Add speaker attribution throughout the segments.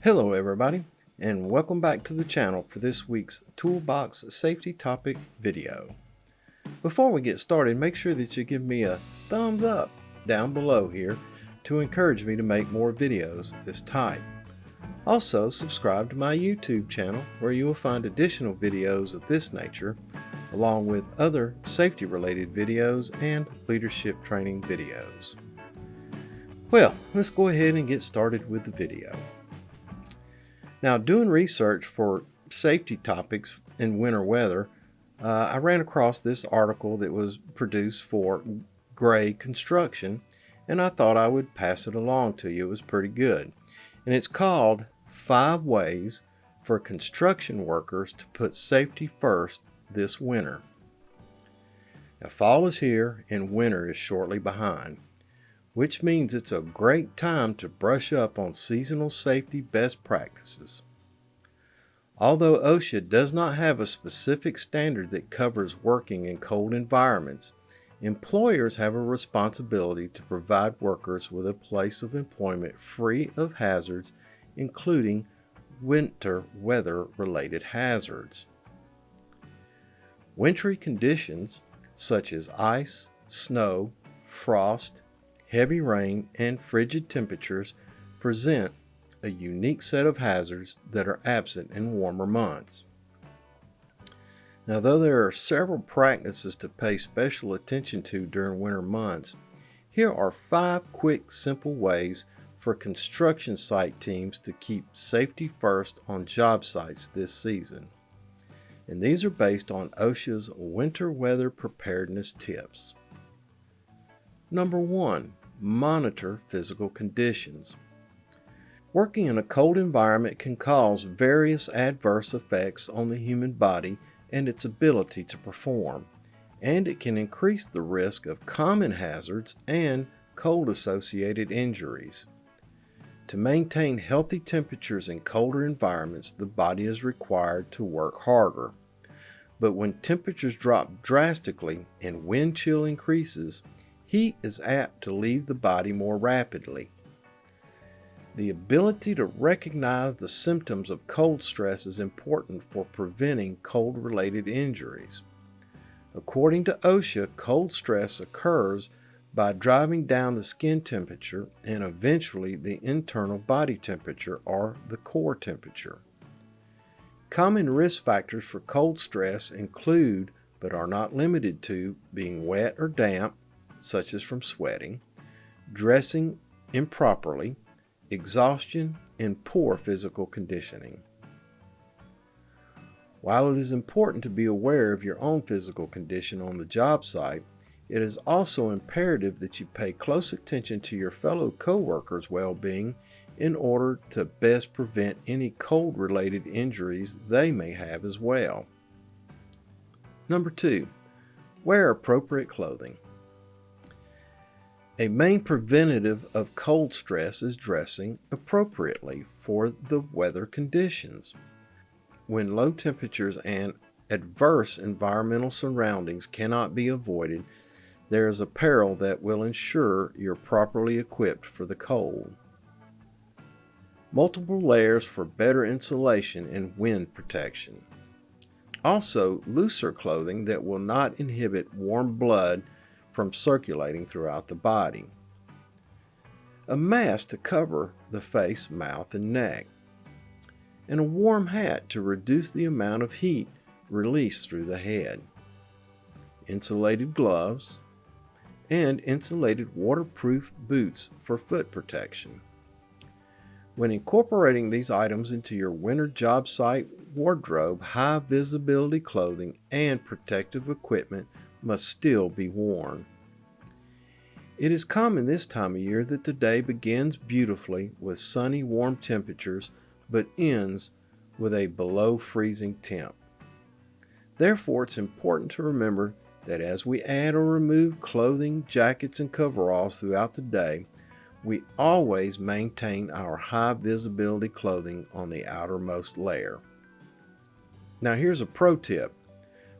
Speaker 1: Hello everybody, and welcome back to the channel for this week's Toolbox Safety Topic video. Before we get started, make sure that you give me a thumbs up down below here to encourage me to make more videos of this type. Also, subscribe to my YouTube channel where you will find additional videos of this nature, along with other safety related videos and leadership training videos. Well, let's go ahead and get started with the video. Now, doing research for safety topics in winter weather, I ran across this article that was produced for Gray Construction, and I thought I would pass it along to you. It was pretty good. And it's called 5 Ways for Construction Workers to Put Safety First This Winter. Now, fall is here and winter is shortly behind, which means it's a great time to brush up on seasonal safety best practices. Although OSHA does not have a specific standard that covers working in cold environments, employers have a responsibility to provide workers with a place of employment free of hazards, including winter weather-related hazards. Wintry conditions such as ice, snow, frost, heavy rain, and frigid temperatures present a unique set of hazards that are absent in warmer months. Now, though there are several practices to pay special attention to during winter months, here are 5 quick, simple ways for construction site teams to keep safety first on job sites this season. And these are based on OSHA's winter weather preparedness tips. Number 1. Monitor physical conditions. Working in a cold environment can cause various adverse effects on the human body and its ability to perform, and it can increase the risk of common hazards and cold-associated injuries. To maintain healthy temperatures in colder environments, the body is required to work harder. But when temperatures drop drastically and wind chill increases, heat is apt to leave the body more rapidly. The ability to recognize the symptoms of cold stress is important for preventing cold-related injuries. According to OSHA, cold stress occurs by driving down the skin temperature and eventually the internal body temperature or the core temperature. Common risk factors for cold stress include, but are not limited to, being wet or damp, such as from sweating, dressing improperly, exhaustion, and poor physical conditioning. While it is important to be aware of your own physical condition on the job site, it is also imperative that you pay close attention to your fellow co-workers' well-being in order to best prevent any cold-related injuries they may have as well. Number 2. Wear appropriate clothing. A main preventative of cold stress is dressing appropriately for the weather conditions. When low temperatures and adverse environmental surroundings cannot be avoided, there is apparel that will ensure you're properly equipped for the cold. Multiple layers for better insulation and wind protection. Also, looser clothing that will not inhibit warm blood from circulating throughout the body. A mask to cover the face, mouth, and neck. And a warm hat to reduce the amount of heat released through the head. Insulated gloves, and insulated waterproof boots for foot protection. When incorporating these items into your winter job site wardrobe, high visibility clothing and protective equipment must still be worn. It is common this time of year that the day begins beautifully with sunny, warm temperatures, but ends with a below freezing temp. Therefore, it's important to remember that as we add or remove clothing, jackets, and coveralls throughout the day, we always maintain our high visibility clothing on the outermost layer. Now, here's a pro tip.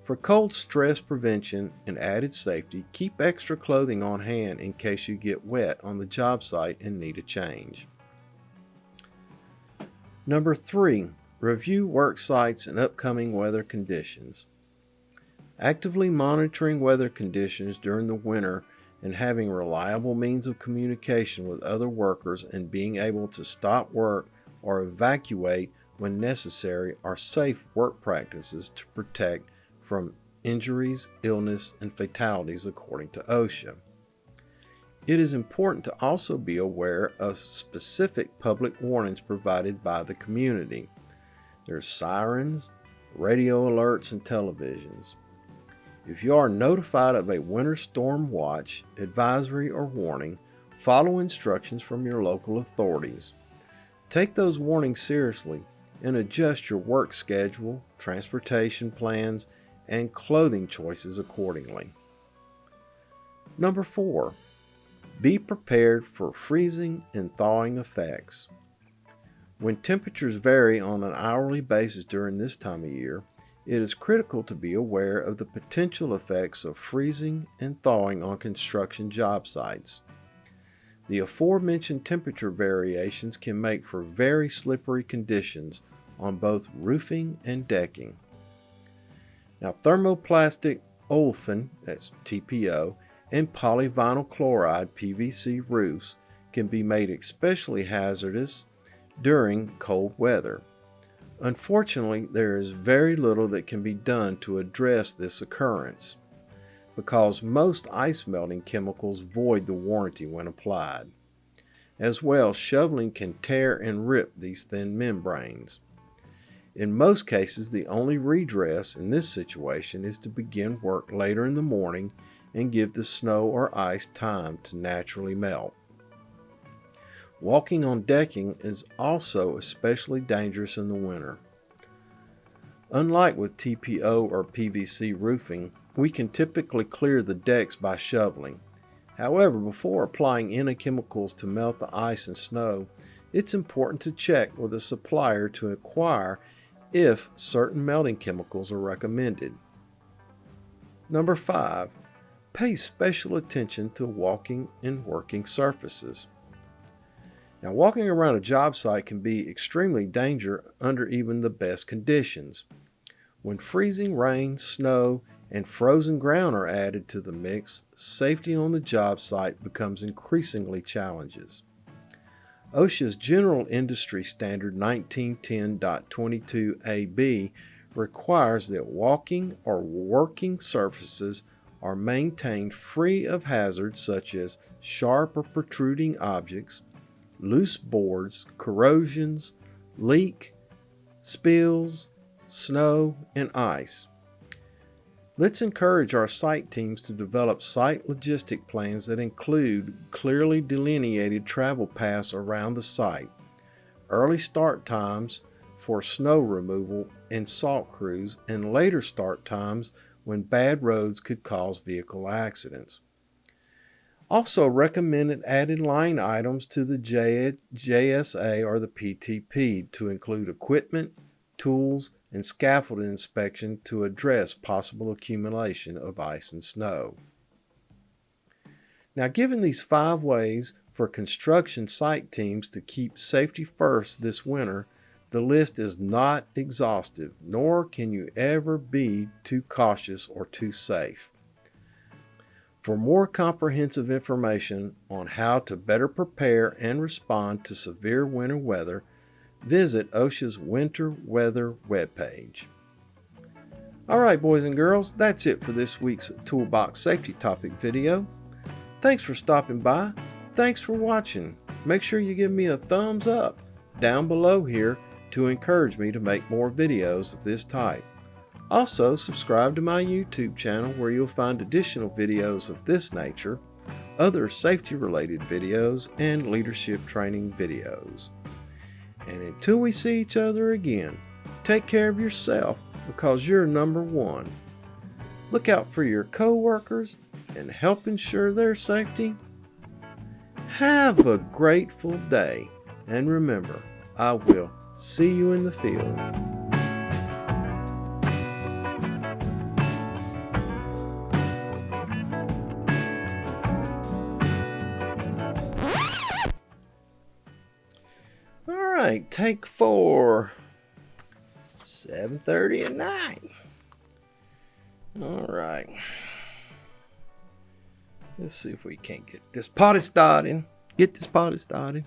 Speaker 1: For cold stress prevention and added safety, keep extra clothing on hand in case you get wet on the job site and need a change. Number 3, review work sites and upcoming weather conditions. Actively monitoring weather conditions during the winter and having reliable means of communication with other workers and being able to stop work or evacuate when necessary are safe work practices to protect from injuries, illness, and fatalities according to OSHA. It is important to also be aware of specific public warnings provided by the community. There's sirens, radio alerts, and televisions. If you are notified of a winter storm watch, advisory, or warning, follow instructions from your local authorities. Take those warnings seriously and adjust your work schedule, transportation plans, and clothing choices accordingly. Number 4, be prepared for freezing and thawing effects. When temperatures vary on an hourly basis during this time of year, it is critical to be aware of the potential effects of freezing and thawing on construction job sites. The aforementioned temperature variations can make for very slippery conditions on both roofing and decking. Now, thermoplastic olefin, that's TPO, and polyvinyl chloride PVC roofs can be made especially hazardous during cold weather. Unfortunately, there is very little that can be done to address this occurrence because most ice melting chemicals void the warranty when applied. As well, shoveling can tear and rip these thin membranes. In most cases, the only redress in this situation is to begin work later in the morning and give the snow or ice time to naturally melt. Walking on decking is also especially dangerous in the winter. Unlike with TPO or PVC roofing, we can typically clear the decks by shoveling. However, before applying any chemicals to melt the ice and snow, it's important to check with a supplier to inquire if certain melting chemicals are recommended. Number 5, pay special attention to walking and working surfaces. Now, walking around a job site can be extremely dangerous under even the best conditions. When freezing rain, snow, and frozen ground are added to the mix, safety on the job site becomes increasingly challenging. OSHA's General Industry Standard 1910.22AB requires that walking or working surfaces are maintained free of hazards such as sharp or protruding objects, loose boards, corrosions, leak, spills, snow, and ice. Let's encourage our site teams to develop site logistic plans that include clearly delineated travel paths around the site, early start times for snow removal and salt crews, and later start times when bad roads could cause vehicle accidents. Also recommended added line items to the JSA or the PTP to include equipment, tools, and scaffolding inspection to address possible accumulation of ice and snow. Now, given these 5 ways for construction site teams to keep safety first this winter, the list is not exhaustive, nor can you ever be too cautious or too safe. For more comprehensive information on how to better prepare and respond to severe winter weather, visit OSHA's Winter Weather webpage. All right, boys and girls, that's it for this week's Toolbox Safety Topic video. Thanks for stopping by. Thanks for watching. Make sure you give me a thumbs up down below here to encourage me to make more videos of this type. Also, subscribe to my YouTube channel where you'll find additional videos of this nature, other safety-related videos, and leadership training videos. And until we see each other again, take care of yourself because you're number 1. Look out for your coworkers and help ensure their safety. Have a grateful day, and remember, I will see you in the field. right, take 4. 7:30 at night. All right. Let's see if we can't get this party started. Get this party started.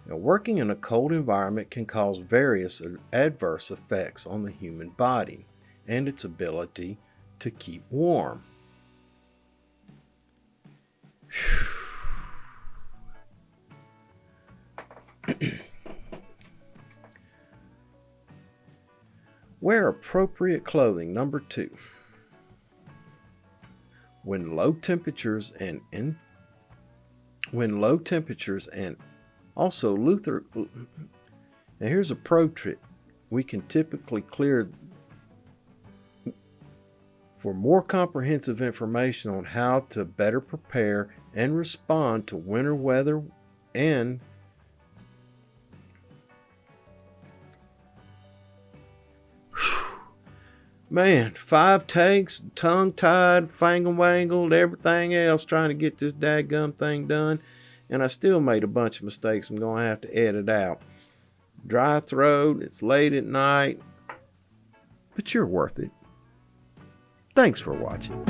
Speaker 1: Now, working in a cold environment can cause various adverse effects on the human body and its ability to keep warm. Wear appropriate clothing. Number 2. When low temperatures and also Luther. Now here's a pro trick. We can typically clear. For more comprehensive information on how to better prepare and respond to winter weather and man, 5 takes, tongue-tied, fangle-wangled, everything else trying to get this dadgum thing done. And I still made a bunch of mistakes I'm going to have to edit out. Dry throat, it's late at night. But you're worth it. Thanks for watching.